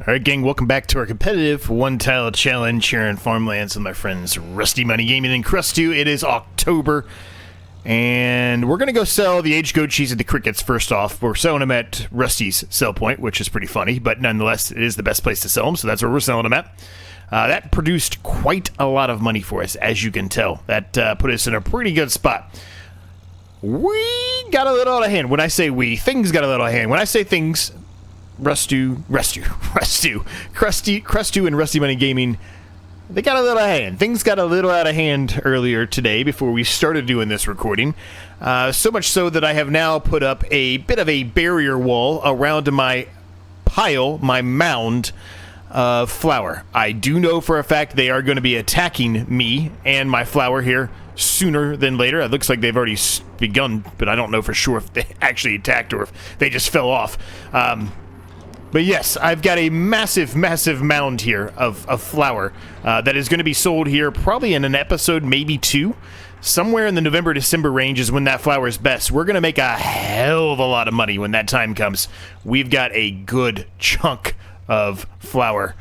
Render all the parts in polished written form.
Alright gang, welcome back to our competitive one-tile challenge here in Farmlands with my friends Rusty Money Gaming and Crust2. It is October, and we're going to go sell the aged goat cheese and the crickets first off. We're selling them at Rusty's sell point, which is pretty funny, but nonetheless, it is the best place to sell them, so that's where we're selling them at. That produced quite a lot of money for us, as you can tell. That put us in a pretty good spot. We got a little out of hand. When I say we, things got a little out of hand. When I say things... Crust2 and Rusty Money Gaming, they got a little out of hand. Things got a little out of hand earlier today before we started doing this recording. So much so that I have now put up a bit of a barrier wall around my pile, my mound of flour. I do know for a fact they are going to be attacking me and my flour here sooner than later. It looks like they've already begun, but I don't know for sure if they actually attacked or if they just fell off. But yes, I've got a massive, massive mound here of flour that is going to be sold here probably in an episode, maybe two. Somewhere in the November-December range is when that flour is best. We're going to make a hell of a lot of money when that time comes. We've got a good chunk of flour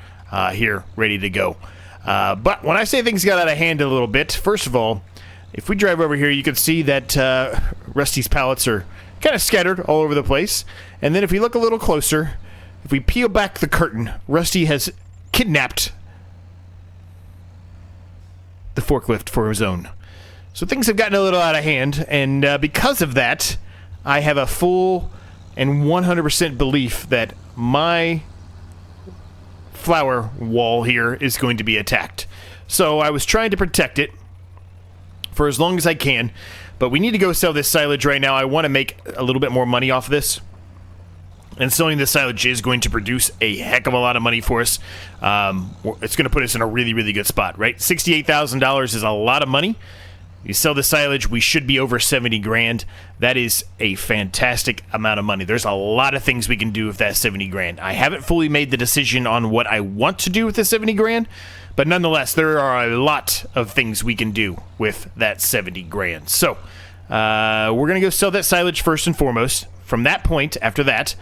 here ready to go. But when I say things got out of hand a little bit, first of all, if we drive over here, you can see that Rusty's pallets are kind of scattered all over the place. And then if we look a little closer... If we peel back the curtain, Rusty has kidnapped the forklift for his own. So things have gotten a little out of hand, and because of that, I have a full and 100% belief that my flour wall here is going to be attacked. So I was trying to protect it for as long as I can, but we need to go sell this silage right now. I want to make a little bit more money off of this. And selling this silage is going to produce a heck of a lot of money for us. It's going to put us in a really, really good spot, right? $68,000 is a lot of money. You sell the silage, we should be over 70 grand. That is a fantastic amount of money. There's a lot of things we can do with that 70 grand. I haven't fully made the decision on what I want to do with the 70 grand, but nonetheless, there are a lot of things we can do with that 70 grand. So, we're going to go sell that silage first and foremost. From that point, after that,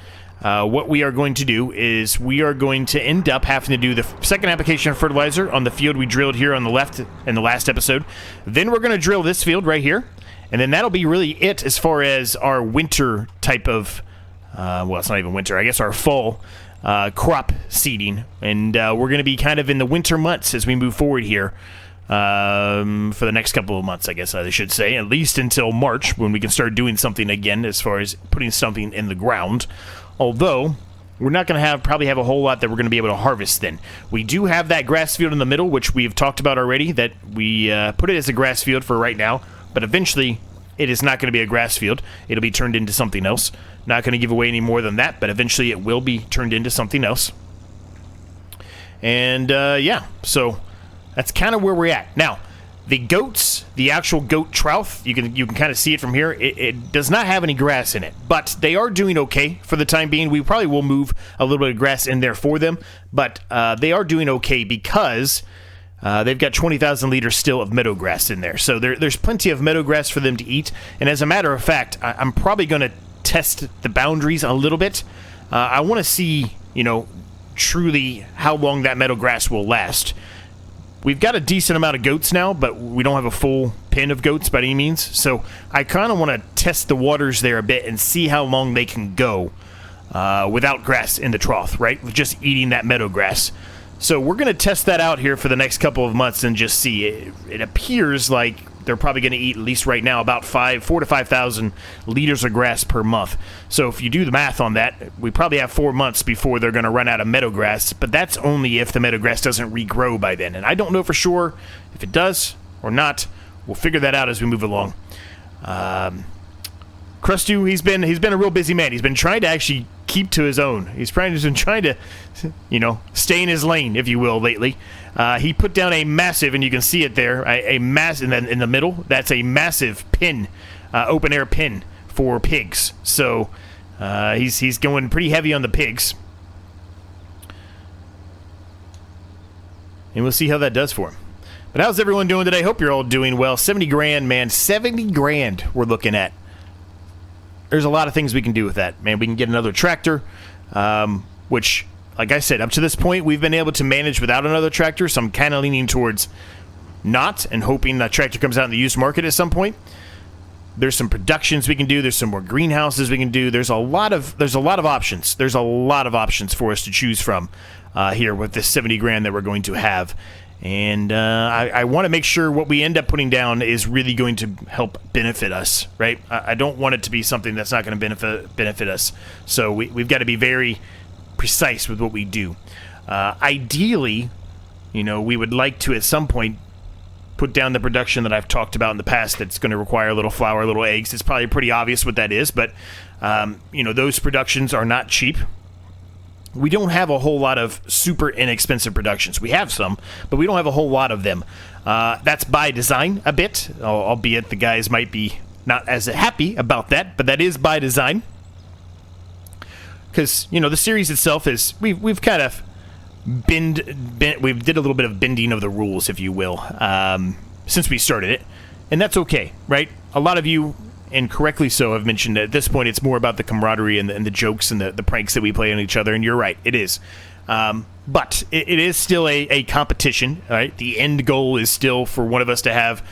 what we are going to do is we are going to end up having to do the second application of fertilizer on the field we drilled here on the left in the last episode. Then we're going to drill this field right here, and then that'll be really it as far as our winter type of, well, it's not even winter, I guess our fall crop seeding. And we're going to be kind of in the winter months as we move forward here. For the next couple of months, I guess I should say, at least until March when we can start doing something again as far as putting something in the ground. Although, we're not going to probably have a whole lot that we're going to be able to harvest then. We do have that grass field in the middle, which we've talked about already, that we put it as a grass field for right now, but eventually it is not going to be a grass field. It'll be turned into something else. Not going to give away any more than that, but eventually it will be turned into something else. And, yeah, so that's kind of where we're at. Now, the goats, the actual goat trough, you can kind of see it from here. It does not have any grass in it, but they are doing okay for the time being. We probably will move a little bit of grass in there for them, but they are doing okay because they've got 20,000 liters still of meadow grass in there. So there's plenty of meadow grass for them to eat, and as a matter of fact, I'm probably going to test the boundaries a little bit. I want to see, truly how long that meadow grass will last. We've got a decent amount of goats now, but we don't have a full pen of goats by any means. So I kind of want to test the waters there a bit and see how long they can go without grass in the trough, right? Just eating that meadow grass. So we're going to test that out here for the next couple of months and just see. It appears like they're probably going to eat, at least right now, about 4,000 to 5,000 liters of grass per month. So if you do the math on that, we probably have 4 months before they're going to run out of meadow grass, but that's only if the meadow grass doesn't regrow by then. And I don't know for sure if it does or not. We'll figure that out as we move along. Crust2, he's been a real busy man. He's been trying to actually keep to his own. He's been trying to, stay in his lane, if you will, lately. He put down a massive, and you can see it there, a massive in the middle. That's a massive pen, open air pen for pigs. So he's going pretty heavy on the pigs, and we'll see how that does for him. But how's everyone doing today? Hope you're all doing well. 70 grand, man. 70 grand we're looking at. There's a lot of things we can do with that, man. We can get another tractor, which like I said, up to this point, we've been able to manage without another tractor, so I'm kind of leaning towards not, and hoping that tractor comes out in the used market at some point. There's some productions we can do. There's some more greenhouses we can do. There's a lot of options. There's a lot of options for us to choose from here with this 70 grand that we're going to have. And I want to make sure what we end up putting down is really going to help benefit us, right? I don't want it to be something that's not going to benefit us. So we've got to be very precise with what we do. Ideally, we would like to at some point put down the production that I've talked about in the past that's going to require a little flour, little eggs. It's probably pretty obvious what that is, but those productions are not cheap. We don't have a whole lot of super inexpensive productions. We have some, but we don't have a whole lot of them. That's by design a bit, albeit the guys might be not as happy about that, but that is by design. Because, the series itself is, we've kind of we did a little bit of bending of the rules, if you will, since we started it. And that's okay, right? A lot of you, and correctly so, have mentioned that at this point it's more about the camaraderie and the jokes and the pranks that we play on each other, and you're right, it is. But it is still a competition, right? The end goal is still for one of us to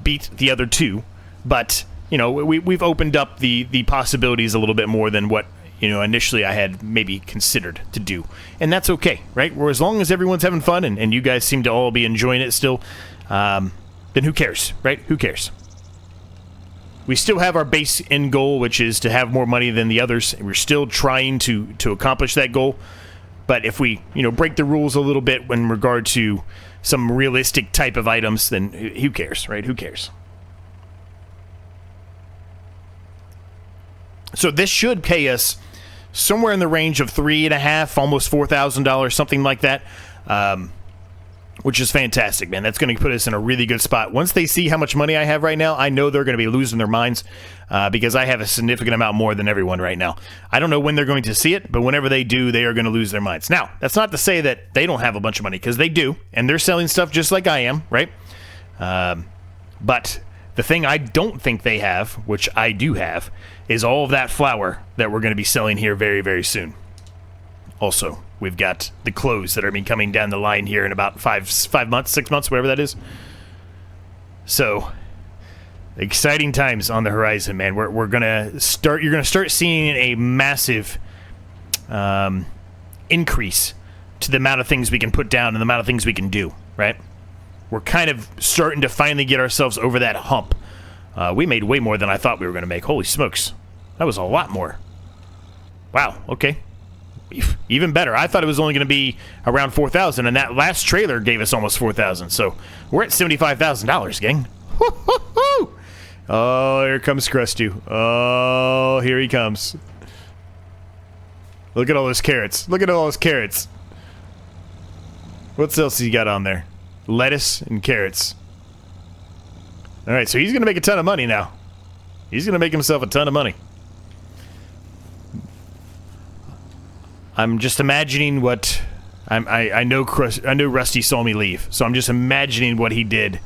beat the other two. But, we've opened up the possibilities a little bit more than what initially I had maybe considered to do. And that's okay, right? Where as long as everyone's having fun and you guys seem to all be enjoying it still, then who cares, right? Who cares? We still have our base end goal, which is to have more money than the others. We're still trying to accomplish that goal. But if we, break the rules a little bit in regard to some realistic type of items, then who cares, right? Who cares? So this should pay us somewhere in the range of $3,500, almost $4,000, something like that, which is fantastic, man. That's going to put us in a really good spot. Once they see how much money I have right now, I know they're going to be losing their minds because I have a significant amount more than everyone right now. I don't know when they're going to see it, but whenever they do, they are going to lose their minds. Now, that's not to say that they don't have a bunch of money, because they do, and they're selling stuff just like I am, right? But the thing I don't think they have, which I do have, is all of that flour that we're going to be selling here very, very soon. Also, we've got the clothes that are coming down the line here in about 5 months, 6 months, whatever that is. So, exciting times on the horizon, man. We're gonna start. You're gonna start seeing a massive increase to the amount of things we can put down and the amount of things we can do. Right? We're kind of starting to finally get ourselves over that hump. We made way more than I thought we were going to make. Holy smokes. That was a lot more. Wow, okay. Even better. I thought it was only going to be around $4,000, and that last trailer gave us almost $4,000. So we're at $75,000, gang. Woo-hoo-hoo! Oh, here comes Crusty. Oh, here he comes. Look at all those carrots. Look at all those carrots. What else he got on there? Lettuce and carrots. Alright, so he's going to make a ton of money now. He's going to make himself a ton of money. I'm just imagining what... I know Rusty saw me leave, so I'm just imagining what he did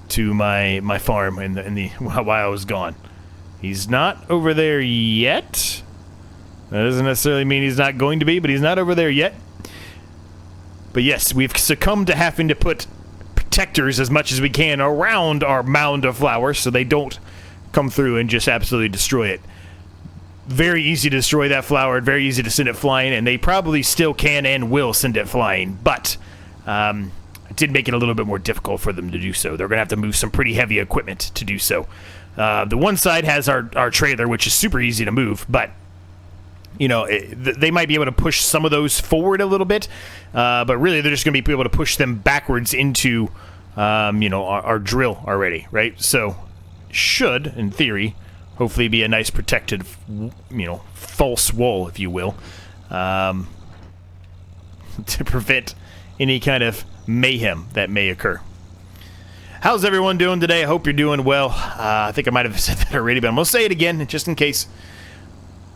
to my farm while I was gone. He's not over there yet. That doesn't necessarily mean he's not going to be, but he's not over there yet. But yes, we've succumbed to having to put protectors as much as we can around our mound of flour so they don't come through and just absolutely destroy it. Very easy to destroy that flour, very easy to send it flying, and they probably still can and will send it flying, but it did make it a little bit more difficult for them to do so. They're going to have to move some pretty heavy equipment to do so. The one side has our trailer, which is super easy to move, but they might be able to push some of those forward a little bit, but really they're just going to be able to push them backwards into, our drill already, right? So, should, in theory, hopefully be a nice protected, false wall, if you will, to prevent any kind of mayhem that may occur. How's everyone doing today? I hope you're doing well. I think I might have said that already, but I'm going to say it again, just in case.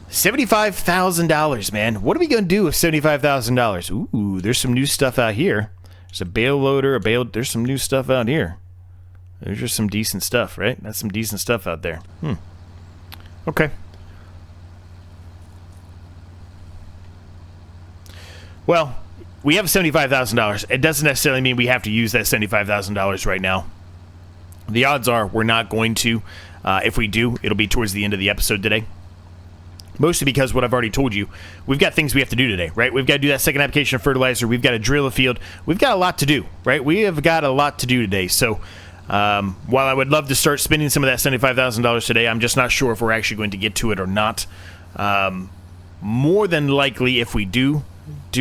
$75,000, man. What are we going to do with $75,000? Ooh, there's some new stuff out here. There's a bale loader, there's some new stuff out here. There's just some decent stuff, right? That's some decent stuff out there. Okay. Well, we have $75,000. It doesn't necessarily mean we have to use that $75,000 right now. The odds are we're not going to. If we do, it'll be towards the end of the episode today. Mostly because what I've already told you, we've got things we have to do today, right? We've got to do that second application of fertilizer. We've got to drill a field. We've got a lot to do, right? We have got a lot to do today. So while I would love to start spending some of that $75,000 today, I'm just not sure if we're actually going to get to it or not. More than likely, if we do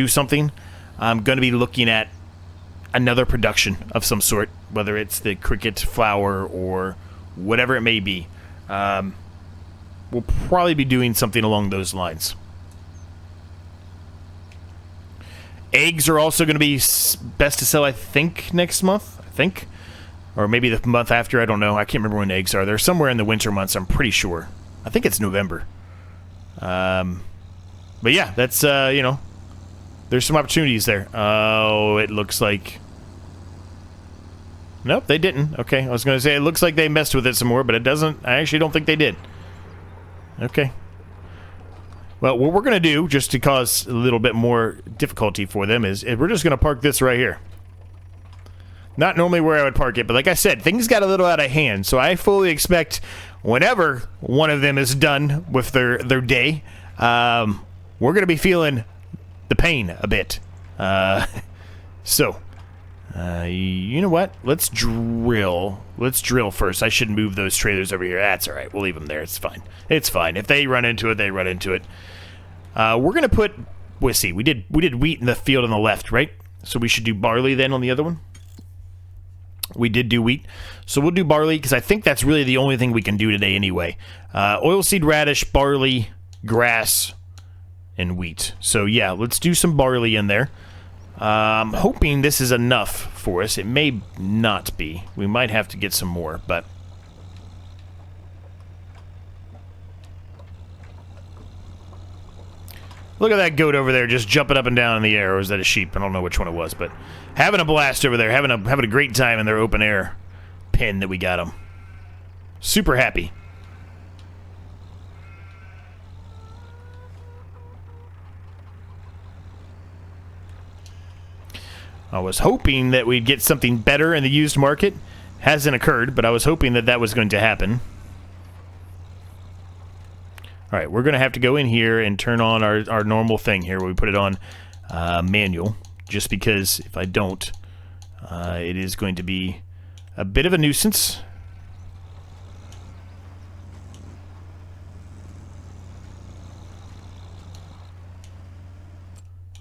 something, I'm going to be looking at another production of some sort, whether it's the cricket flour or whatever it may be. We'll probably be doing something along those lines. Eggs are also going to be best to sell, I think, next month. Or maybe the month after. I don't know. I can't remember when eggs are. They're somewhere in the winter months, I'm pretty sure. I think it's November. But yeah, that's, you know, there's some opportunities there. Oh, it looks like... Nope, they didn't. Okay, I was going to say it looks like they messed with it some more, but it doesn't. I actually don't think they did. Okay. Well, what we're going to do, just to cause a little bit more difficulty for them, is we're just going to park this right here. Not normally where I would park it, but like I said, things got a little out of hand, so I fully expect whenever one of them is done with their day, we're going to be feeling the pain a bit. You know what? Let's drill. Let's drill first. I should move those trailers over here. That's all right. We'll leave them there. It's fine. It's fine. If they run into it, they run into it. We're gonna put. Let's see. We did wheat in the field on the left, right? So we should do barley then on the other one. We did do wheat, so we'll do barley because I think that's really the only thing we can do today anyway. Oilseed radish, barley, grass, and wheat. So yeah, let's do some barley in there. I'm hoping this is enough for us. It may not be. We might have to get some more, but... Look at that goat over there just jumping up and down in the air, or is that a sheep? I don't know which one it was, but having a blast over there, having a great time in their open air pen that we got them. Super happy. I was hoping that we'd get something better in the used market. Hasn't occurred, but I was hoping that that was going to happen. All right, we're going to have to go in here and turn on our normal thing here where we put it on manual, just because if I don't, it is going to be a bit of a nuisance.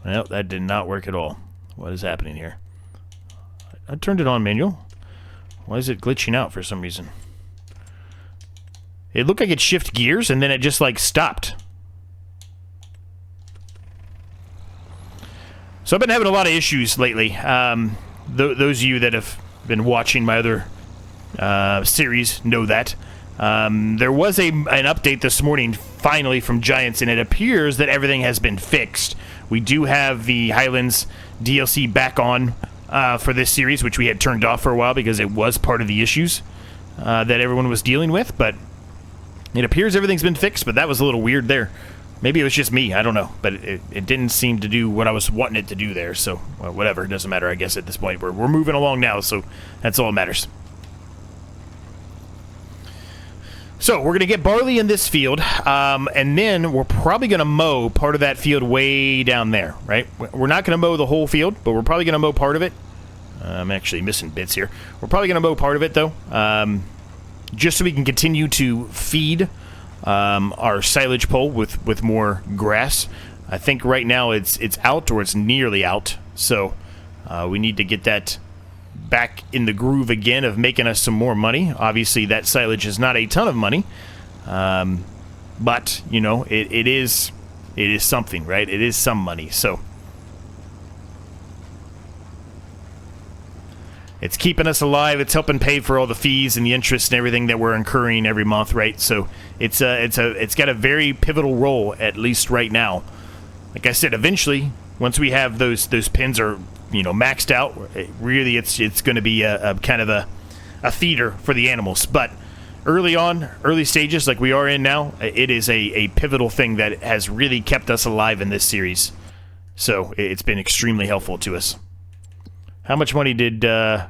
Well, that did not work at all. What is happening here? I turned it on manual. Why is it glitching out for some reason? It looked like it shifted gears and then it just like stopped. So I've been having a lot of issues lately. Those of you that have been watching my other series know that. There was an update this morning finally from Giants, and it appears that everything has been fixed. We do have the Highlands DLC back on for this series, which we had turned off for a while because it was part of the issues that everyone was dealing with, but it appears everything's been fixed, but that was a little weird there. Maybe it was just me, I don't know, but it didn't seem to do what I was wanting it to do there, so well, whatever, it doesn't matter, I guess, at this point. We're moving along now, so that's all that matters. So, we're going to get barley in this field, and then we're probably going to mow part of that field way down there, right? We're not going to mow the whole field, but we're probably going to mow part of it. I'm actually missing bits here. We're probably going to mow part of it, though, just so we can continue to feed our silage pole with more grass. I think right now it's out, or it's nearly out, so we need to get that back in the groove again of making us some more money. Obviously, that silage is not a ton of money, but, you know, it is something, right? It is some money, so it's keeping us alive. It's helping pay for all the fees and the interest and everything that we're incurring every month, right? So it's got a very pivotal role, at least right now. Like I said, eventually, once we have those pens are, you know, maxed out, really it's going to be a kind of a feeder for the animals. But early stages like we are in now, it is a pivotal thing that has really kept us alive in this series. So it's been extremely helpful to us. How much money did... Okay,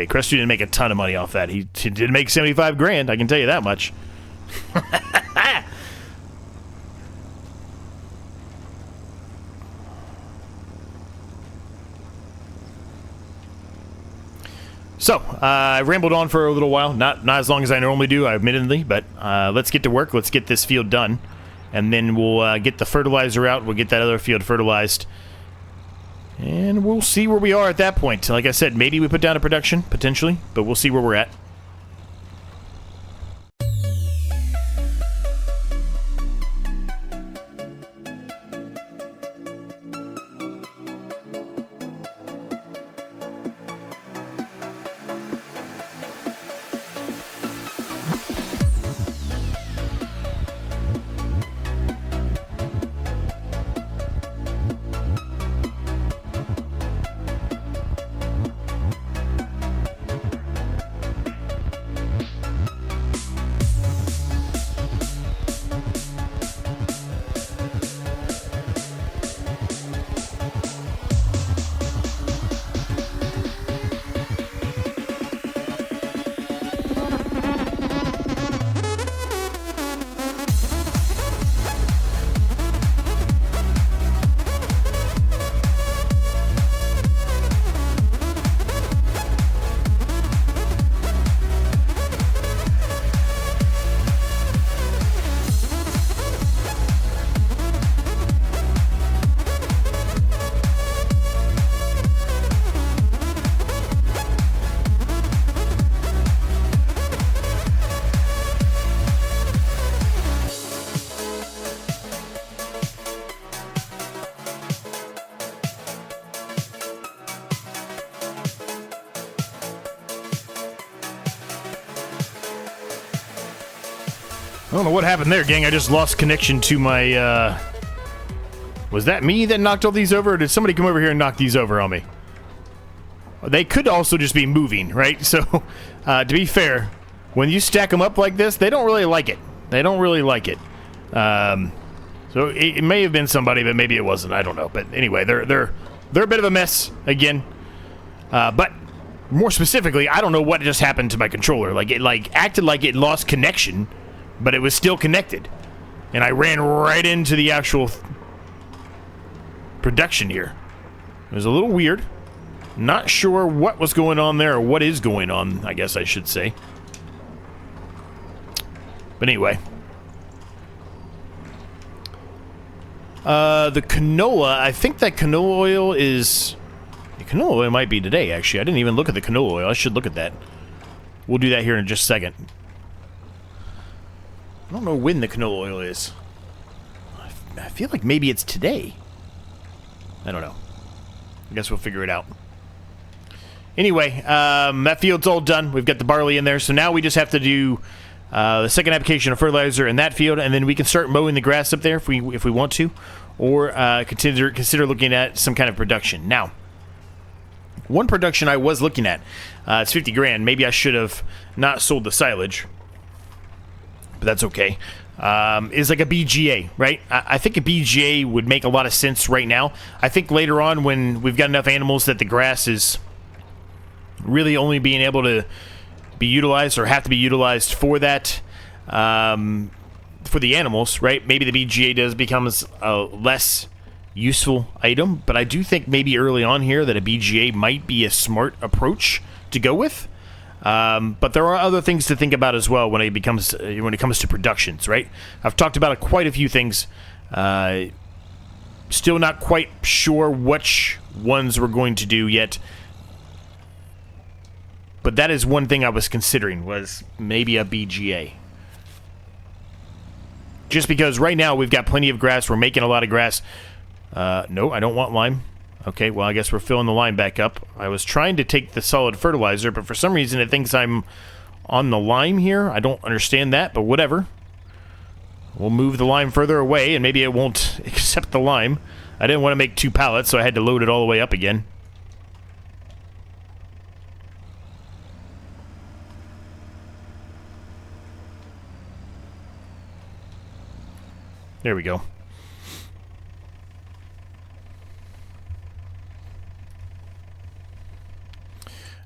Crestu didn't make a ton of money off that. He did make 75 grand, I can tell you that much. So, I rambled on for a little while. Not as long as I normally do, admittedly, but let's get to work. Let's get this field done. And then we'll get the fertilizer out. We'll get that other field fertilized. And we'll see where we are at that point. Like I said, maybe we put down a production, potentially, but we'll see where we're at. I don't know what happened there, gang. I just lost connection to my, Was that me that knocked all these over, or did somebody come over here and knock these over on me? They could also just be moving, right? So, to be fair, when you stack them up like this, they don't really like it. They don't really like it. So it may have been somebody, but maybe it wasn't. I don't know. But anyway, they're a bit of a mess again. But more specifically, I don't know what just happened to my controller. Like it acted like it lost connection, but it was still connected, and I ran right into the actual production here. It was a little weird. Not sure what was going on there, or what is going on, I guess I should say. But anyway. The canola, I think that canola oil is... The canola oil might be today, actually. I didn't even look at the canola oil. I should look at that. We'll do that here in just a second. I don't know when the canola oil is. I feel like maybe it's today. I don't know. I guess we'll figure it out. Anyway, that field's all done. We've got the barley in there, so now we just have to do the second application of fertilizer in that field, and then we can start mowing the grass up there if we want to, or consider looking at some kind of production. Now, one production I was looking at, it's 50 grand. Maybe I should have not sold the silage, but that's okay. Is like a BGA, right? I think a BGA would make a lot of sense right now. I think later on, when we've got enough animals that the grass is really only being able to be utilized or have to be utilized for that, for the animals, right? Maybe the BGA becomes a less useful item, but I do think maybe early on here that a BGA might be a smart approach to go with. But there are other things to think about as well when it comes to productions, right? I've talked about quite a few things. Still not quite sure which ones we're going to do yet. But that is one thing I was considering, was maybe a BGA. Just because right now we've got plenty of grass. We're making a lot of grass. No, I don't want lime. Okay, well, I guess we're filling the lime back up. I was trying to take the solid fertilizer, but for some reason it thinks I'm on the lime here. I don't understand that, but whatever. We'll move the lime further away, and maybe it won't accept the lime. I didn't want to make 2 pallets, so I had to load it all the way up again. There we go.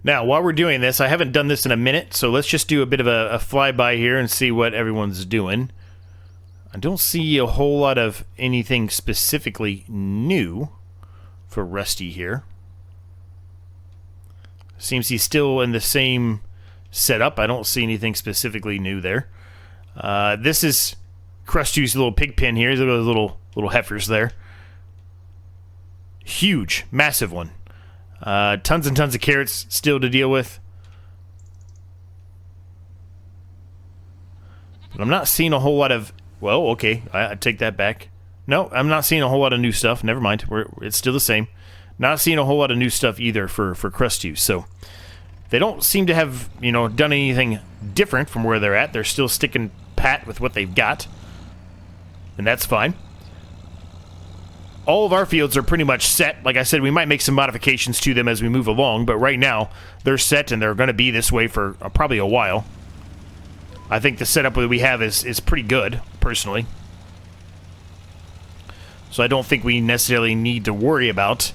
Now, while we're doing this, I haven't done this in a minute, so let's just do a bit of a flyby here and see what everyone's doing. I don't see a whole lot of anything specifically new for Rusty here. Seems he's still in the same setup. I don't see anything specifically new there. This is Krusty's little pig pen here. Look at those little heifers there. Huge, massive one. Tons and tons of carrots still to deal with. But I'm not seeing a whole lot of... Well, okay, I take that back. No, I'm not seeing a whole lot of new stuff. Never mind. It's still the same. Not seeing a whole lot of new stuff either for Krusty. So they don't seem to have, you know, done anything different from where they're at. They're still sticking pat with what they've got. And that's fine. All of our fields are pretty much set. Like I said, we might make some modifications to them as we move along, but right now they're set and they're going to be this way for probably a while. I think the setup that we have is pretty good, personally. So I don't think we necessarily need to worry about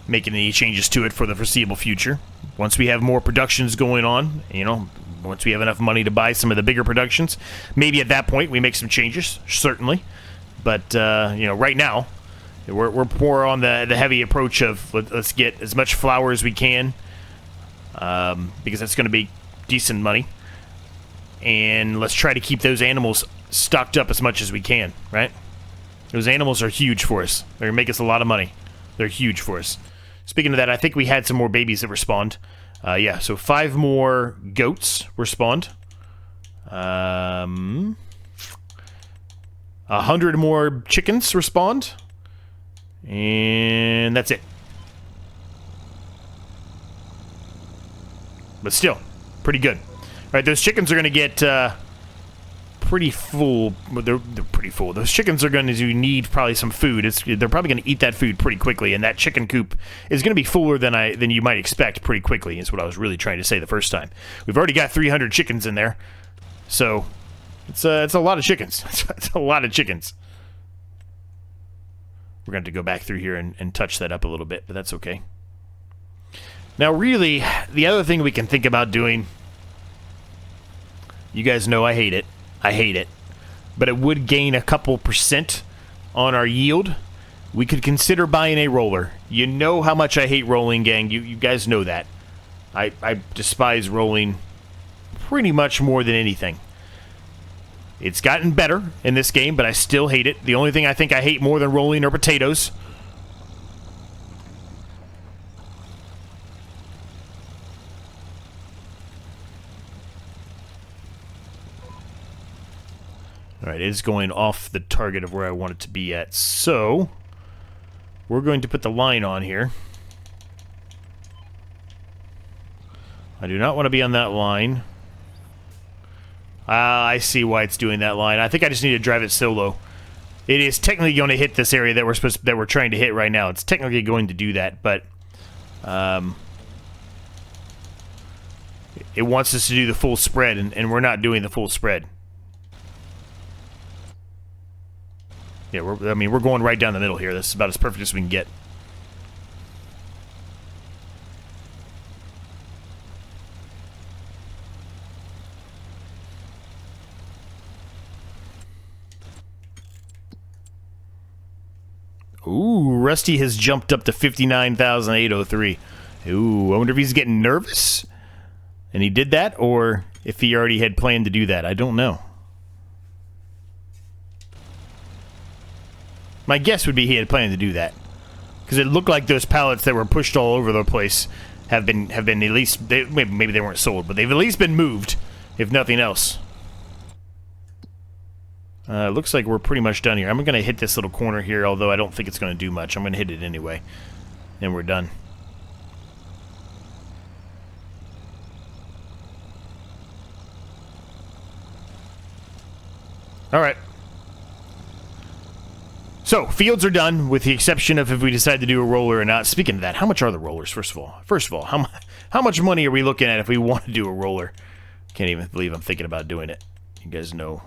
making any changes to it for the foreseeable future. Once we have more productions going on, you know, once we have enough money to buy some of the bigger productions, maybe at that point we make some changes, certainly. But, you know, right now, we're more on the heavy approach of let's get as much flour as we can, because that's going to be decent money. And let's try to keep those animals stocked up as much as we can, right? Those animals are huge for us. They're going to make us a lot of money. They're huge for us. Speaking of that, I think we had some more babies that respawned. Yeah, so 5 more goats respawned. 100 more chickens respawned. And that's it. But still, pretty good. All right, those chickens are going to get pretty full. They're pretty full. Those chickens are going to need probably some food. They're probably going to eat that food pretty quickly, and that chicken coop is going to be fuller than you might expect pretty quickly, is what I was really trying to say the first time. We've already got 300 chickens in there, so it's a lot of chickens. It's a lot of chickens. We're going to go back through here and touch that up a little bit, but that's okay. Now, really, the other thing we can think about doing... You guys know I hate it. I hate it. But it would gain a couple % on our yield. We could consider buying a roller. You know how much I hate rolling, gang. You guys know that. I despise rolling pretty much more than anything. It's gotten better in this game, but I still hate it. The only thing I think I hate more than rolling are potatoes. Alright, it is going off the target of where I want it to be at. So, we're going to put the line on here. I do not want to be on that line. I see why it's doing that line. I think I just need to drive it solo. It is technically going to hit this area that we're trying to hit right now. It's technically going to do that, but it wants us to do the full spread, and we're not doing the full spread. Yeah, we're going right down the middle here. This is about as perfect as we can get. Ooh, Rusty has jumped up to 59,803. Ooh, I wonder if he's getting nervous. And he did that, or if he already had planned to do that. I don't know. My guess would be he had planned to do that, because it looked like those pallets that were pushed all over the place have been at least maybe they weren't sold, but they've at least been moved, if nothing else. Looks like we're pretty much done here. I'm going to hit this little corner here, although I don't think it's going to do much. I'm going to hit it anyway, and we're done. All right. So, fields are done, with the exception of if we decide to do a roller or not. Speaking of that, how much are the rollers, first of all? How much money are we looking at if we want to do a roller? Can't even believe I'm thinking about doing it. You guys know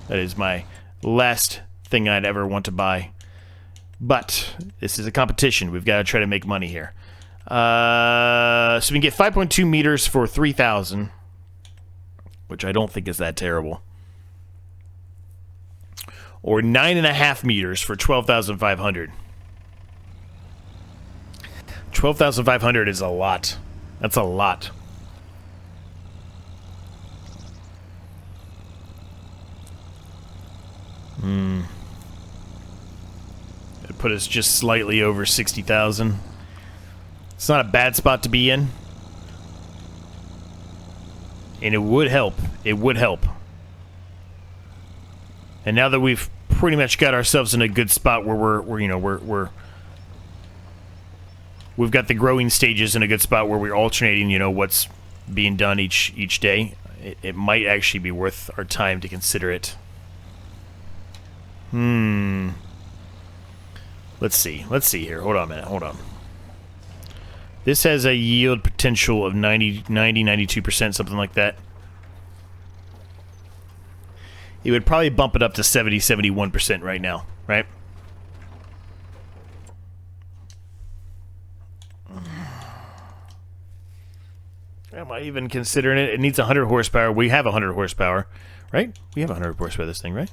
that is my last thing I'd ever want to buy. But this is a competition. We've got to try to make money here. So we can get 5.2 meters for 3,000, which I don't think is that terrible. Or 9.5 meters for 12,500. 12,500 is a lot. That's a lot. It put us just slightly over 60,000. It's not a bad spot to be in. And it would help. It would help. And now that we've pretty much got ourselves in a good spot where we've got the growing stages in a good spot where we're alternating, what's being done each day, it might actually be worth our time to consider it. Let's see here. Hold on a minute. Hold on. This has a yield potential of 92%, something like that. It would probably bump it up to 71% right now, right? Am I even considering it? It needs 100 horsepower. We have 100 horsepower, right? We have 100 horsepower, this thing, right?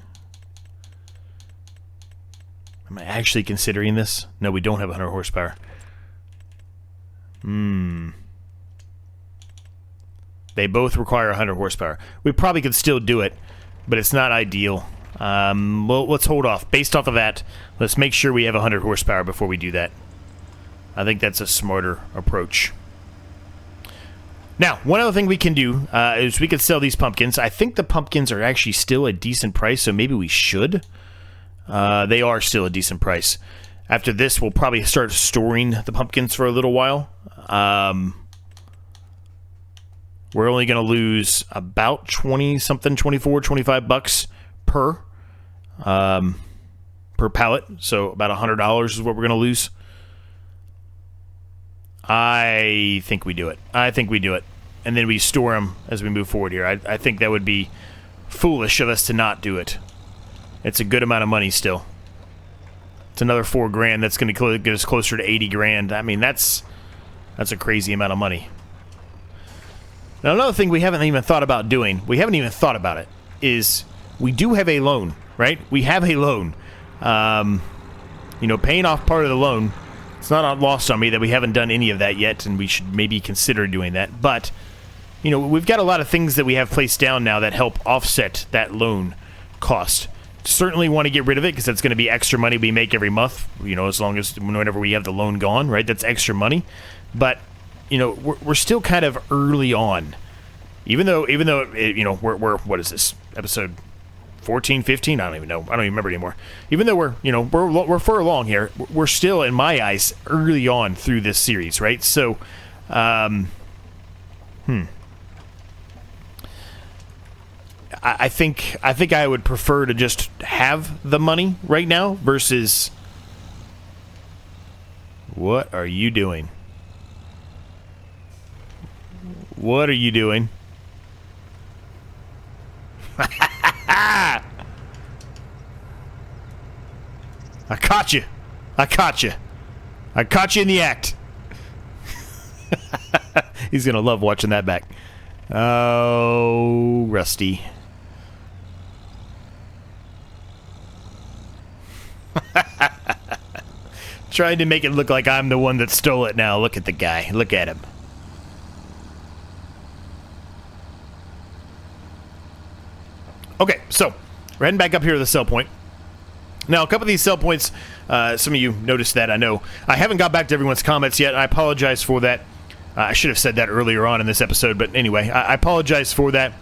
Am I actually considering this? No, we don't have 100 horsepower. They both require 100 horsepower. We probably could still do it, but it's not ideal. Well, let's hold off. Based off of that, let's make sure we have 100 horsepower before we do that. I think that's a smarter approach. Now, one other thing we can do is we could sell these pumpkins. I think the pumpkins are actually still a decent price, so maybe we should. They are still a decent price. After this, we'll probably start storing the pumpkins for a little while. We're only going to lose about 20-something, 24, 25 bucks per pallet. So about $100 is what we're going to lose. I think we do it. I think we do it. And then we store them as we move forward here. I think that would be foolish of us to not do it. It's a good amount of money still. It's another $4 grand. That's going to get us closer to 80 grand. I mean, that's a crazy amount of money. Now, another thing we haven't even thought about doing, is we do have a loan, right? We have a loan. Paying off part of the loan, it's not lost on me that we haven't done any of that yet, and we should maybe consider doing that. But, we've got a lot of things that we have placed down now that help offset that loan cost. Certainly want to get rid of it because that's going to be extra money we make every month, as long as whenever we have the loan gone, right? That's extra money. But, we're still kind of early on. Even though we're what is this? Episode 14, 15? I don't even know. I don't even remember anymore. Even though we're far along here, we're still, in my eyes, early on through this series, right? So, I think I would prefer to just have the money right now versus... What are you doing? What are you doing? I caught you. I caught you. I caught you in the act. He's going to love watching that back. Oh, Rusty. Trying to make it look like I'm the one that stole it now. Look at the guy. Look at him. Okay, so we're heading back up here to the sell point. Now, a couple of these sell points, some of you noticed that, I know. I haven't got back to everyone's comments yet. I apologize for that. I should have said that earlier on in this episode, but anyway, I apologize for that.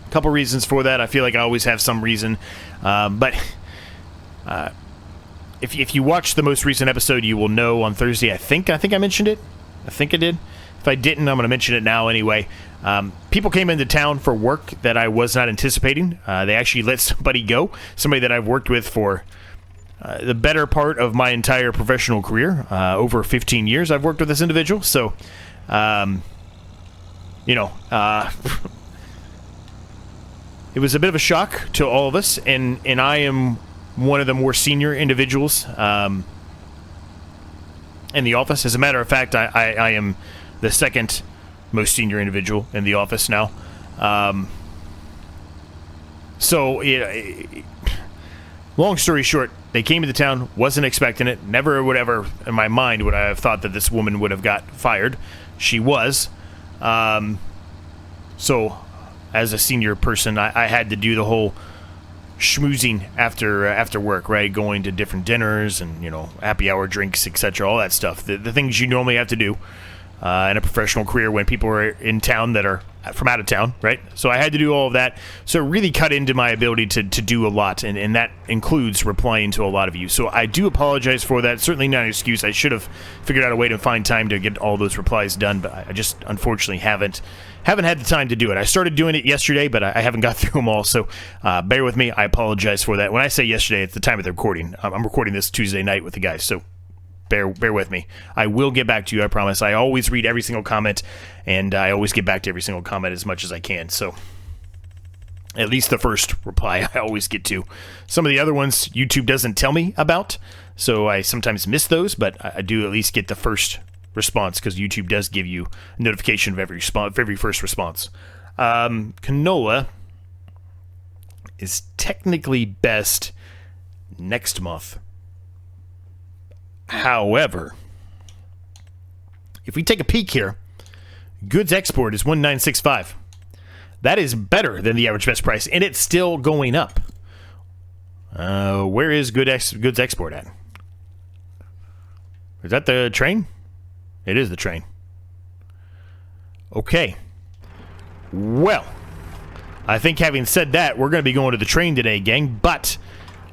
A couple reasons for that. I feel like I always have some reason. But if you watch the most recent episode, you will know on Thursday, I think I mentioned it. I think I did. If I didn't, I'm going to mention it now anyway. People came into town for work that I was not anticipating. They actually let somebody go. Somebody that I've worked with for the better part of my entire professional career. Over 15 years I've worked with this individual. So, it was a bit of a shock to all of us. And I am one of the more senior individuals. in the office. As a matter of fact, I am the second most senior individual in the office now. Long story short, they came to the town, wasn't expecting it, never would ever, in my mind, would I have thought that this woman would have got fired. She was. So, as a senior person, I had to do the whole schmoozing after work, right? Going to different dinners and, happy hour drinks, etc., all that stuff. The things you normally have to do in a professional career when people are in town that are from out of town, right? So I had to do all of that. So it really cut into my ability to do a lot, and that includes replying to a lot of you. So I do apologize for that. Certainly not an excuse. I should have figured out a way to find time to get all those replies done, but I just unfortunately haven't had the time to do it. I started doing it yesterday, but I haven't got through them all, so bear with me. I apologize for that. When I say yesterday, it's the time of the recording. I'm recording this Tuesday night with the guys, so bear with me. I will get back to you, I promise. I always read every single comment, and I always get back to every single comment as much as I can, so at least the first reply I always get to. Some of the other ones YouTube doesn't tell me about, so I sometimes miss those, but I do at least get the first response, because YouTube does give you a notification of every first response. Canola is technically best next month. However, if we take a peek here, goods export is 1965. That is better than the average best price, and it's still going up. Where is goods export at? Is that the train? It is the train. Okay. Well, I think having said that, we're going to be going to the train today, gang, but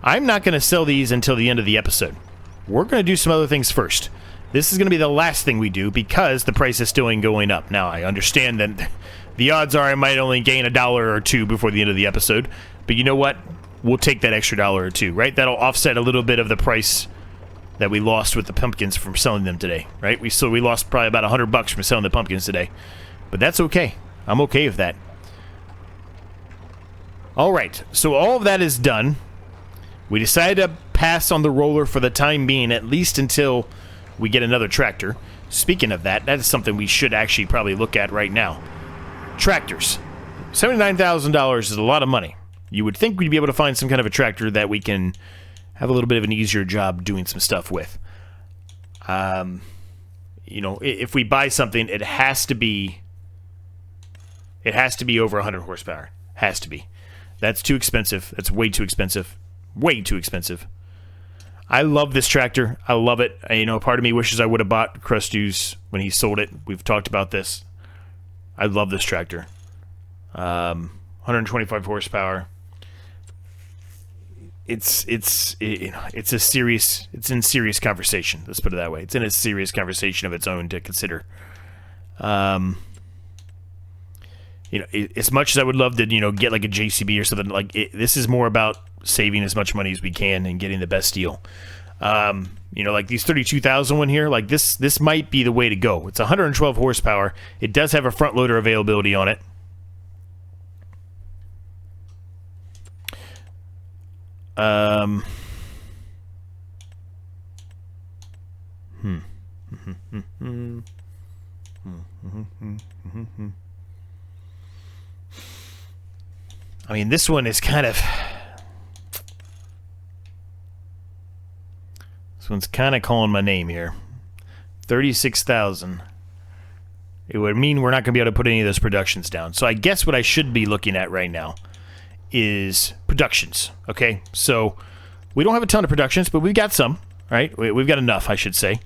I'm not going to sell these until the end of the episode. We're going to do some other things first. This is going to be the last thing we do because the price is still going up. Now, I understand that the odds are I might only gain $1 or $2 before the end of the episode, but you know what? We'll take that extra $1 or $2, right? That'll offset a little bit of the price that we lost with the pumpkins from selling them today, right? We lost probably about $100 from selling the pumpkins today, but that's okay. I'm okay with that. All right, so all of that is done. We decided to pass on the roller for the time being, at least until we get another tractor. Speaking of that, that is something we should actually probably look at right now. Tractors. $79,000 is a lot of money. You would think we'd be able to find some kind of a tractor that we can have a little bit of an easier job doing some stuff with. If we buy something, it has to be over 100 horsepower. Has to be. That's too expensive. That's way too expensive. Way too expensive. I love this tractor. I love it. Part of me wishes I would have bought Crustu's when he sold it. We've talked about this. I love this tractor. 125 horsepower. It's in serious conversation. Let's put it that way. It's in a serious conversation of its own to consider. As much as I would love to, get like a JCB or something, this is more about saving as much money as we can and getting the best deal. Like these 32,000 one here, like this might be the way to go. It's 112 horsepower. It does have a front loader availability on it. I mean, this one is kind of... This one's kind of calling my name here. 36,000. It would mean we're not going to be able to put any of those productions down. So I guess what I should be looking at right now is productions. Okay, so we don't have a ton of productions, but we've got some, right? We've got enough, I should say.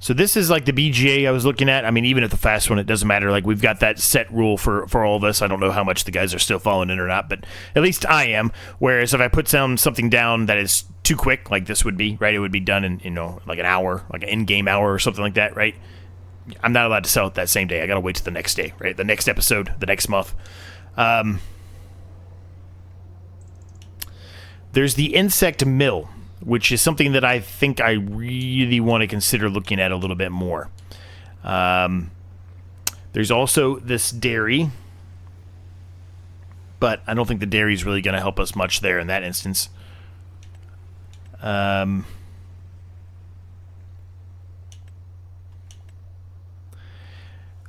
So this is like the BGA I was looking at. I mean, even at the fast one, it doesn't matter. Like, we've got that set rule for all of us. I don't know how much the guys are still following it or not, but at least I am. Whereas if I put something down that is too quick, like this would be, right? It would be done in, like an hour, like an in-game hour or something like that, right? I'm not allowed to sell it that same day. I got to wait till the next day, right? The next episode, the next month. There's the insect mill, which is something that I think I really want to consider looking at a little bit more. There's also this dairy, but I don't think the dairy is really going to help us much there in that instance.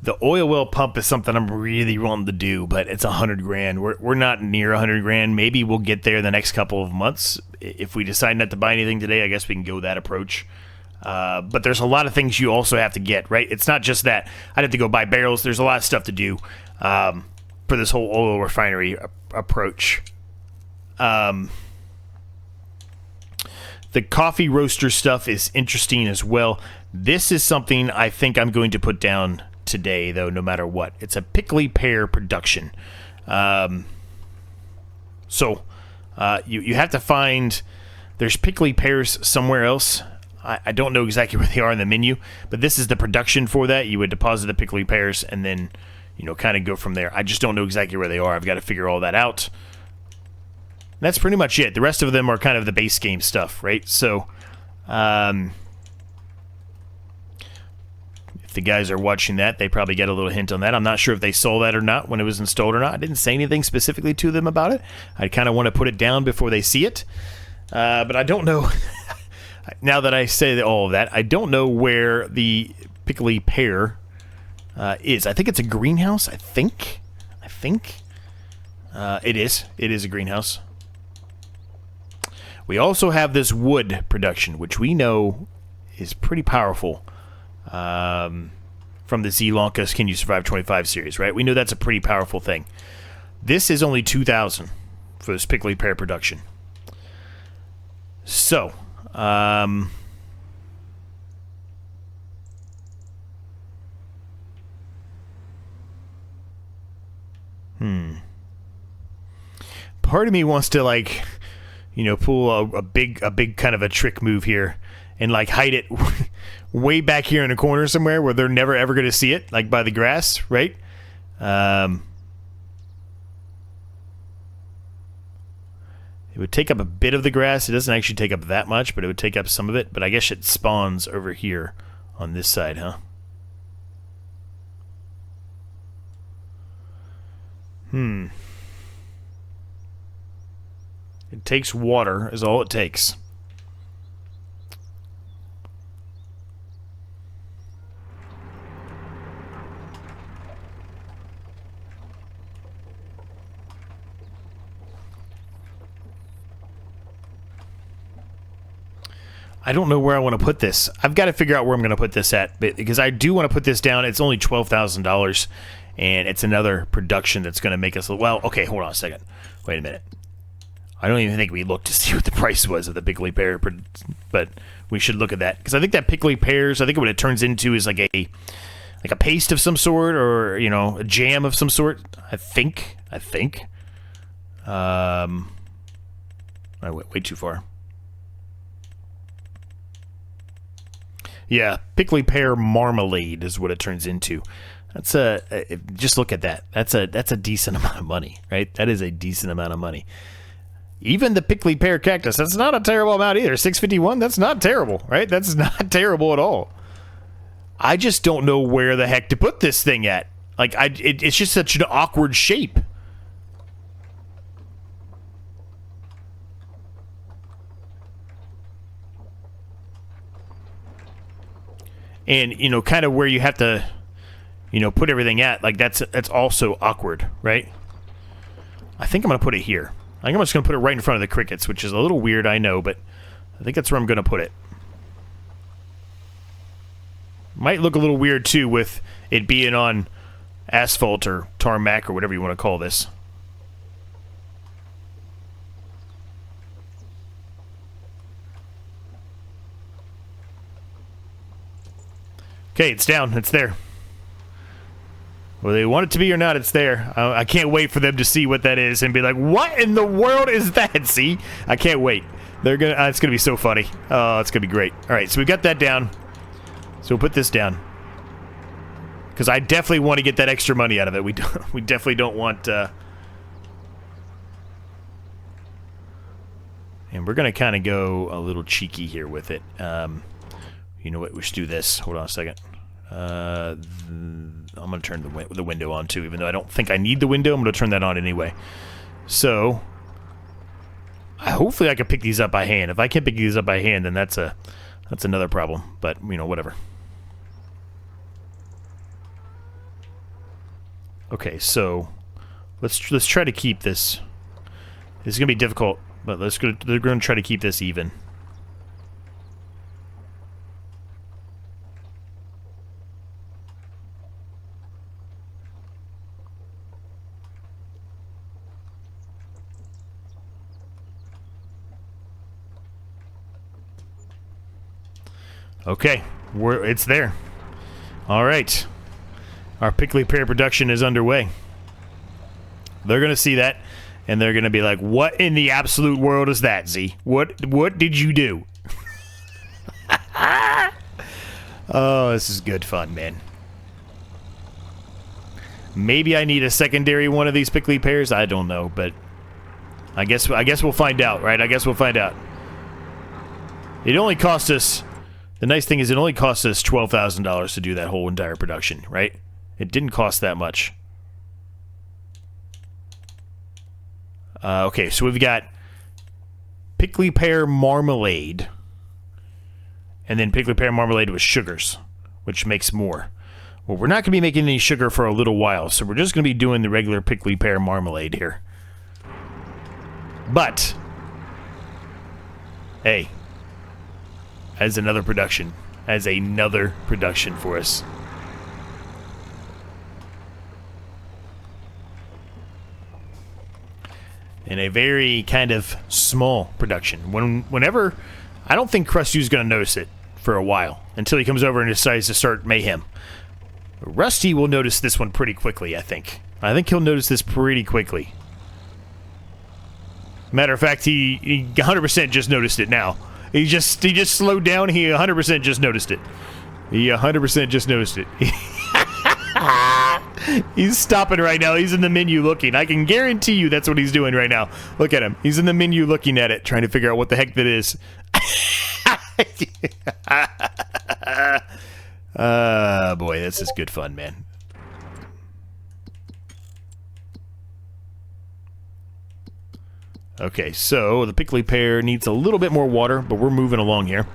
The oil well pump is something I'm really wanting to do, but it's 100 grand. We're not near 100 grand. Maybe we'll get there the next couple of months. If we decide not to buy anything today, I guess we can go that approach. But there's a lot of things you also have to get, right? It's not just that. I'd have to go buy barrels. There's a lot of stuff to do for this whole oil refinery approach. The coffee roaster stuff is interesting as well. This is something I think I'm going to put down today, though, no matter what. It's a pickly pear production. You have to find... There's pickly pears somewhere else. I don't know exactly where they are in the menu, but this is the production for that. You would deposit the pickly pears and then, kind of go from there. I just don't know exactly where they are. I've got to figure all that out. That's pretty much it. The rest of them are kind of the base game stuff, right? So, if the guys are watching that, they probably get a little hint on that. I'm not sure if they saw that or not when it was installed or not. I didn't say anything specifically to them about it. I kind of want to put it down before they see it. But I don't know. Now that I say all of that, I don't know where the pickly pear is. I think it's a greenhouse. I think it is. It is a greenhouse. We also have this wood production, which we know is pretty powerful. From the Zelonka's Can You Survive 25 series, right? We know that's a pretty powerful thing. This is only 2,000 for this pickly pear production. So, part of me wants to, like, pull a big kind of a trick move here and, like, hide it way back here in a corner somewhere where they're never ever going to see it, like by the grass, right? It would take up a bit of the grass. It doesn't actually take up that much, but it would take up some of it. But I guess it spawns over here on this side, huh? It takes water, is all it takes. I don't know where I want to put this. I've got to figure out where I'm going to put this at, because I do want to put this down. It's only $12,000, and it's another production that's going to make us... Well, okay, hold on a second. Wait a minute. I don't even think we looked to see what the price was of the pickly pear, but we should look at that. Because I think that pickly pears, I think what it turns into is like a paste of some sort, or, a jam of some sort. I think. I went way too far. Yeah, pickly pear marmalade is what it turns into. That's just look at that. That's a decent amount of money, right? That is a decent amount of money. Even the pickly pear cactus, that's not a terrible amount either. 651, that's not terrible, right? That's not terrible at all. I just don't know where the heck to put this thing at. Like, it's just such an awkward shape. And, kind of where you have to, put everything at, like, that's also awkward, right? I think I'm going to put it here. I think I'm just going to put it right in front of the crickets, which is a little weird, I know, but I think that's where I'm going to put it. Might look a little weird, too, with it being on asphalt or tarmac or whatever you want to call this. Okay, it's down. It's there. Whether they want it to be or not, it's there. I can't wait for them to see what that is and be like, "What in the world is that?" See, I can't wait. They're gonna. It's gonna be so funny. Oh, it's gonna be great. All right, so we got that down. So we'll put this down because I definitely want to get that extra money out of it. We definitely don't want. And we're gonna kind of go a little cheeky here with it. You know what? We should do this. Hold on a second. I'm going to turn the window on, too, even though I don't think I need the window. I'm going to turn that on anyway. So, hopefully I can pick these up by hand. If I can't pick these up by hand, then that's another problem. But, whatever. Okay, so let's try to keep this. This is gonna be difficult, but they're gonna try to keep this even. Okay, it's there. All right, our pickly pear production is underway. They're gonna see that, and they're gonna be like, "What in the absolute world is that, Z? What did you do?" Oh, this is good fun, man. Maybe I need a secondary one of these pickly pears. I don't know, but I guess we'll find out, right? I guess we'll find out. It only cost us. The nice thing is it only cost us $12,000 to do that whole entire production, right? It didn't cost that much. Okay, so we've got pickly pear marmalade, and then pickly pear marmalade with sugars, which makes more. Well, we're not going to be making any sugar for a little while, so we're just going to be doing the regular pickly pear marmalade here. But, hey, as another production for us. In a very kind of small production. Whenever, I don't think Krusty's going to notice it for a while until he comes over and decides to start mayhem. Rusty will notice this one pretty quickly, I think. I think he'll notice this pretty quickly. Matter of fact, he 100% just noticed it now. He just slowed down. He 100% just noticed it. He 100% just noticed it. He's stopping right now. He's in the menu looking. I can guarantee you that's what he's doing right now. Look at him. He's in the menu looking at it, trying to figure out what the heck that is. Boy, this is good fun, man. Okay, so the pickly pear needs a little bit more water, but we're moving along here.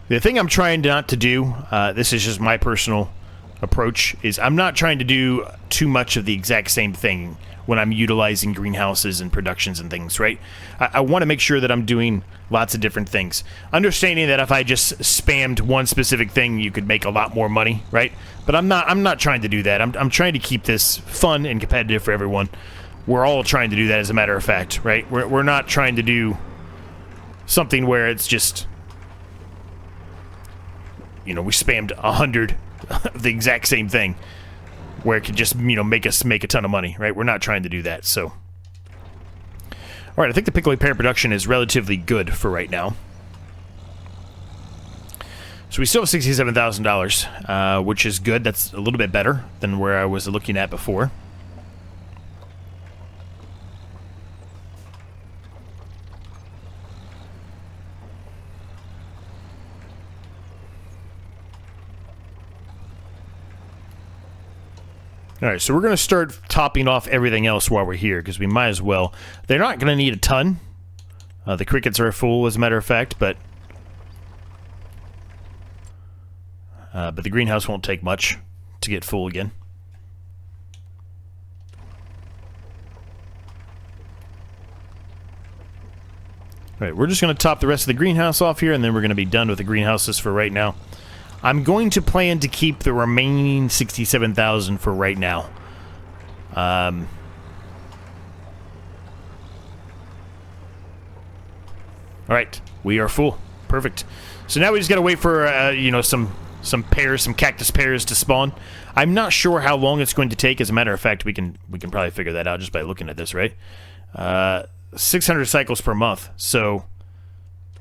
The thing I'm trying not to do, this is just my personal approach, is I'm not trying to do too much of the exact same thing when I'm utilizing greenhouses and productions and things, right? I want to make sure that I'm doing lots of different things. Understanding that if I just spammed one specific thing, you could make a lot more money, right? But I'm not trying to do that. I'm trying to keep this fun and competitive for everyone. We're all trying to do that, as a matter of fact, right? We're not trying to do something where it's just, you know, we spammed 100 of the exact same thing, where it could just, you know, make us make a ton of money, right? We're not trying to do that, so. All right, I think the pickly pear production is relatively good for right now. So we still have $67,000, which is good. That's a little bit better than where I was looking at before. Alright, so we're going to start topping off everything else while we're here, because we might as well. They're not going to need a ton. The crickets are full, as a matter of fact, but the greenhouse won't take much to get full again. Alright, we're just going to top the rest of the greenhouse off here, and then we're going to be done with the greenhouses for right now. I'm going to plan to keep the remaining 67,000 for right now. Alright, we are full. Perfect. So now we just gotta wait for, you know, some pears, some cactus pears to spawn. I'm not sure how long it's going to take. As a matter of fact, we can probably figure that out just by looking at this, right? 600 cycles per month. So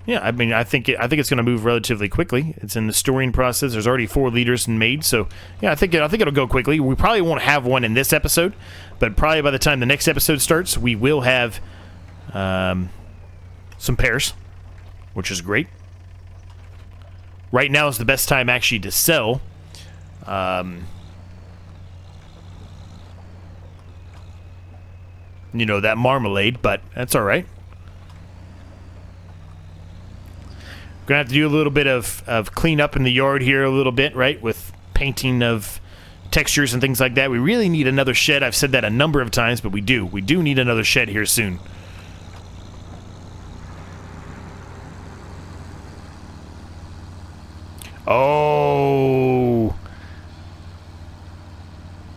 yeah, I mean, I think it's going to move relatively quickly. It's in the storing process. There's already 4 liters made, so yeah, I think it'll go quickly. We probably won't have one in this episode, but probably by the time the next episode starts, we will have some pears, which is great. Right now is the best time actually to sell. You know, that marmalade, but that's all right. Gonna have to do a little bit of cleanup in the yard here a little bit, right? With painting of textures and things like that. We really need another shed. I've said that a number of times, but we do. We do need another shed here soon. Oh.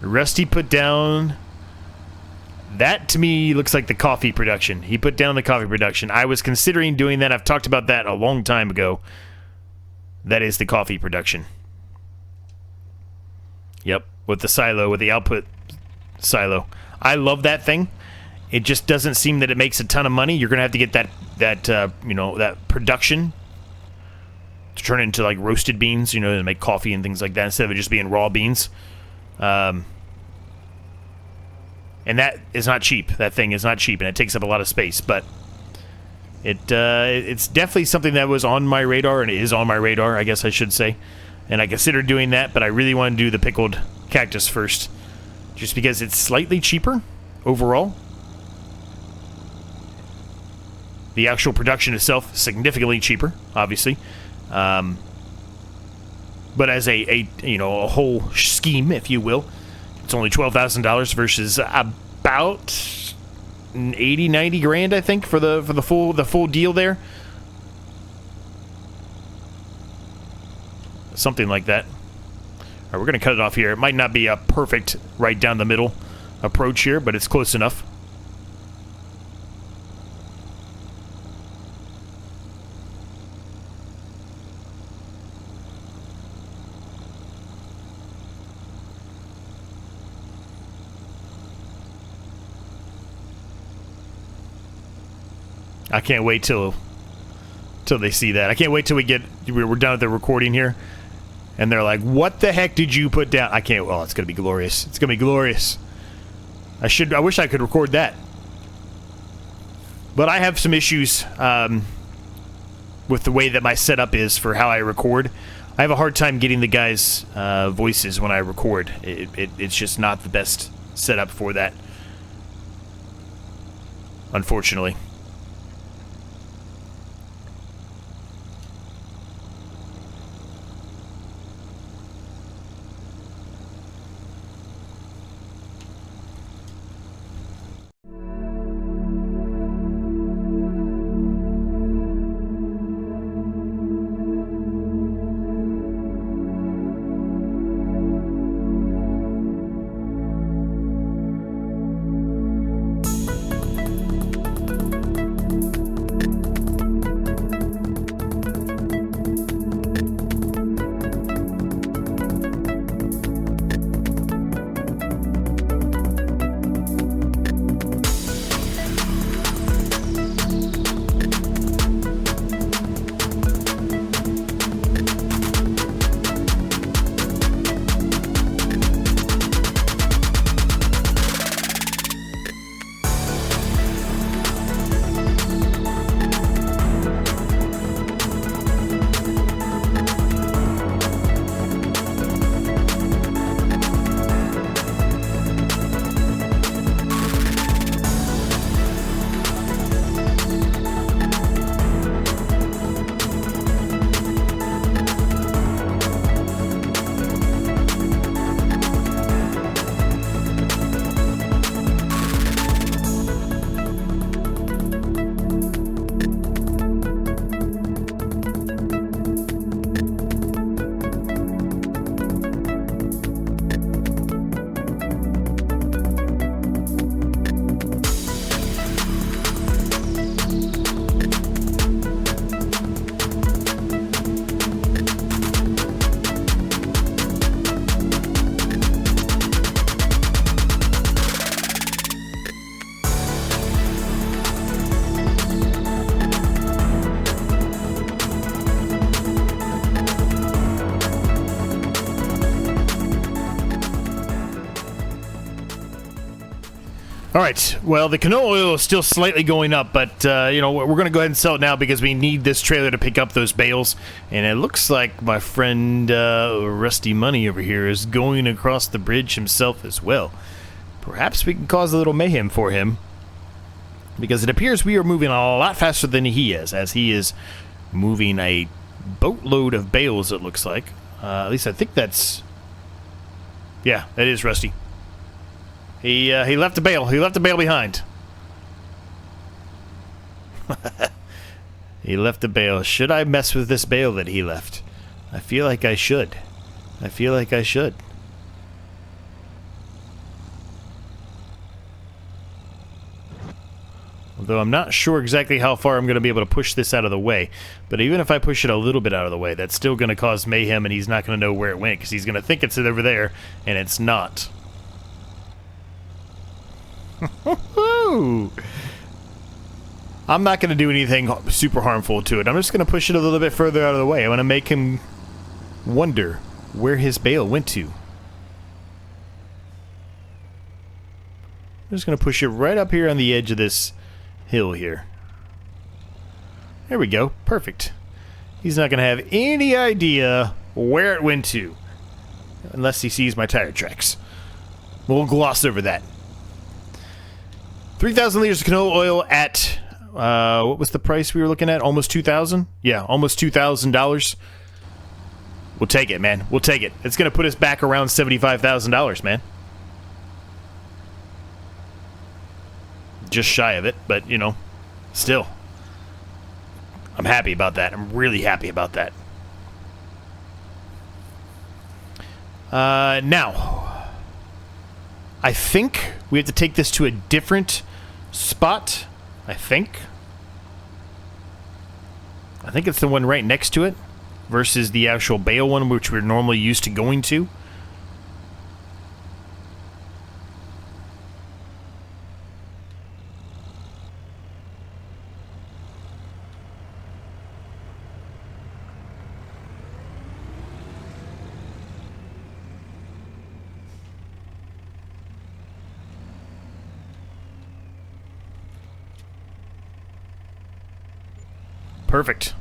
Rusty put down... That, to me, looks like the coffee production. He put down the coffee production. I was considering doing that. I've talked about that a long time ago. That is the coffee production. Yep, with the silo, with the output silo. I love that thing. It just doesn't seem that it makes a ton of money. You're going to have to get that production to turn it into, like, roasted beans, you know, to make coffee and things like that, instead of it just being raw beans. And that is not cheap. That thing is not cheap, and it takes up a lot of space. But it's definitely something that was on my radar, and it is on my radar, I guess I should say. And I considered doing that, but I really want to do the pickled cactus first, just because it's slightly cheaper overall. The actual production itself significantly cheaper, obviously. But as a whole scheme, if you will, it's only $12,000 versus about 80, 90 grand, I think, for the full deal there. Something like that. All right, we're going to cut it off here. It might not be a perfect right down the middle approach here, but it's close enough. I can't wait till they see that. I can't wait till we're done with the recording here, and they're like, "What the heck did you put down?" I can't. Well, it's gonna be glorious. It's gonna be glorious. I wish I could record that, but I have some issues with the way that my setup is for how I record. I have a hard time getting the guys' voices when I record. It's just not the best setup for that, unfortunately. All right, well, the canola oil is still slightly going up, but, we're going to go ahead and sell it now because we need this trailer to pick up those bales. And it looks like my friend Rusty Money over here is going across the bridge himself as well. Perhaps we can cause a little mayhem for him, because it appears we are moving a lot faster than he is, as he is moving a boatload of bales, it looks like. At least I think that's... Yeah, that is Rusty. He left a bale. He left a bale behind. He left a bale. Should I mess with this bale that he left? I feel like I should. I feel like I should. Although I'm not sure exactly how far I'm going to be able to push this out of the way. But even if I push it a little bit out of the way, that's still going to cause mayhem, and he's not going to know where it went, because he's going to think it's over there, and it's not. I'm not going to do anything super harmful to it. I'm just going to push it a little bit further out of the way. I want to make him wonder where his bale went to. I'm just going to push it right up here on the edge of this hill here. There we go. Perfect. He's not going to have any idea where it went to. Unless he sees my tire tracks. We'll gloss over that. 3,000 liters of canola oil at... what was the price we were looking at? Almost $2,000? Yeah, almost $2,000. We'll take it, man. We'll take it. It's going to put us back around $75,000, man. Just shy of it, but, you know, still. I'm happy about that. I'm really happy about that. Now, I think we have to take this to a different spot. I think it's the one right next to it versus the actual bale one, which we're normally used to going to. Perfect.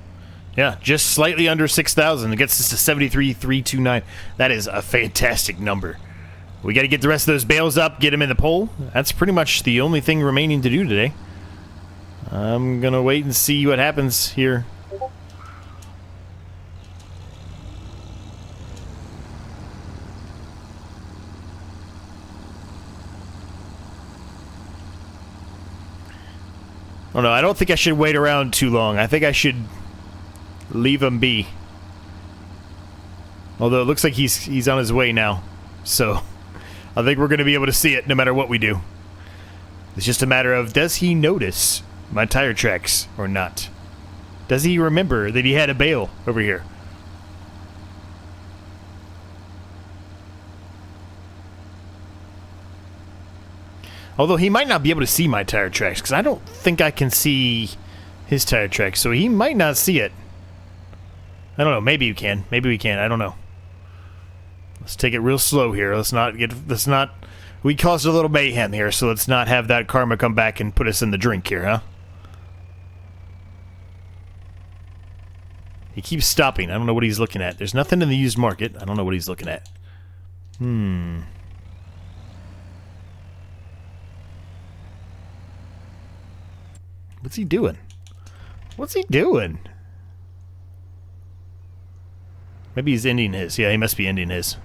Yeah, just slightly under 6,000. It gets us to 73,329. That is a fantastic number. We got to get the rest of those bales up, get them in the pole. That's pretty much the only thing remaining to do today. I'm going to wait and see what happens here. Oh no, I don't think I should wait around too long. I think I should leave him be. Although it looks like he's on his way now. So I think we're going to be able to see it no matter what we do. It's just a matter of, does he notice my tire tracks or not? Does he remember that he had a bale over here? Although he might not be able to see my tire tracks, because I don't think I can see his tire tracks, so he might not see it. I don't know. Maybe you can. Maybe we can. I don't know. Let's take it real slow here. Let's not... We caused a little mayhem here, so let's not have that karma come back and put us in the drink here, huh? He keeps stopping. I don't know what he's looking at. There's nothing in the used market. I don't know what he's looking at. What's he doing? What's he doing? Maybe he's ending his. Yeah, he must be ending his.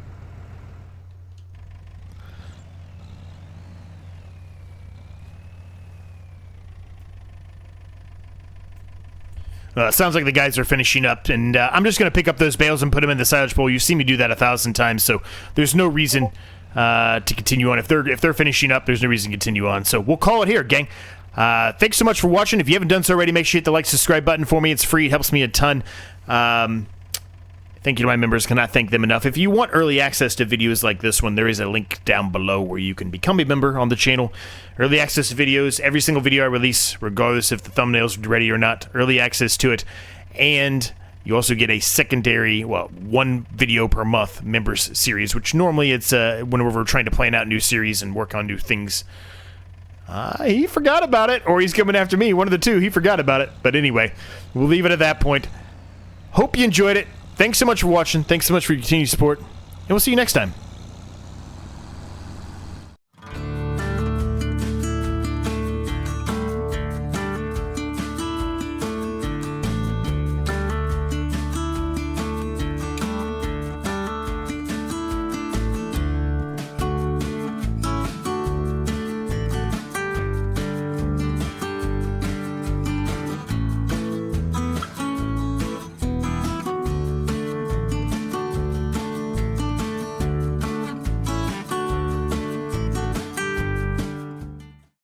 It sounds like the guys are finishing up, and I'm just going to pick up those bales and put them in the silage bowl. You've seen me do that 1,000 times, so there's no reason to continue on. If they're finishing up, there's no reason to continue on. So we'll call it here, gang. Thanks so much for watching. If you haven't done so already, make sure you hit the like, subscribe button for me. It's free. It helps me a ton. Thank you to my members. Cannot thank them enough. If you want early access to videos like this one, there is a link down below where you can become a member on the channel. Early access to videos. Every single video I release, regardless if the thumbnail's ready or not. Early access to it. And you also get a secondary, well, one video per month members series, which normally it's whenever we're trying to plan out new series and work on new things. He forgot about it, or he's coming after me. One of the two. He forgot about it. But anyway, we'll leave it at that point. Hope you enjoyed it. Thanks so much for watching. Thanks so much for your continued support. And we'll see you next time.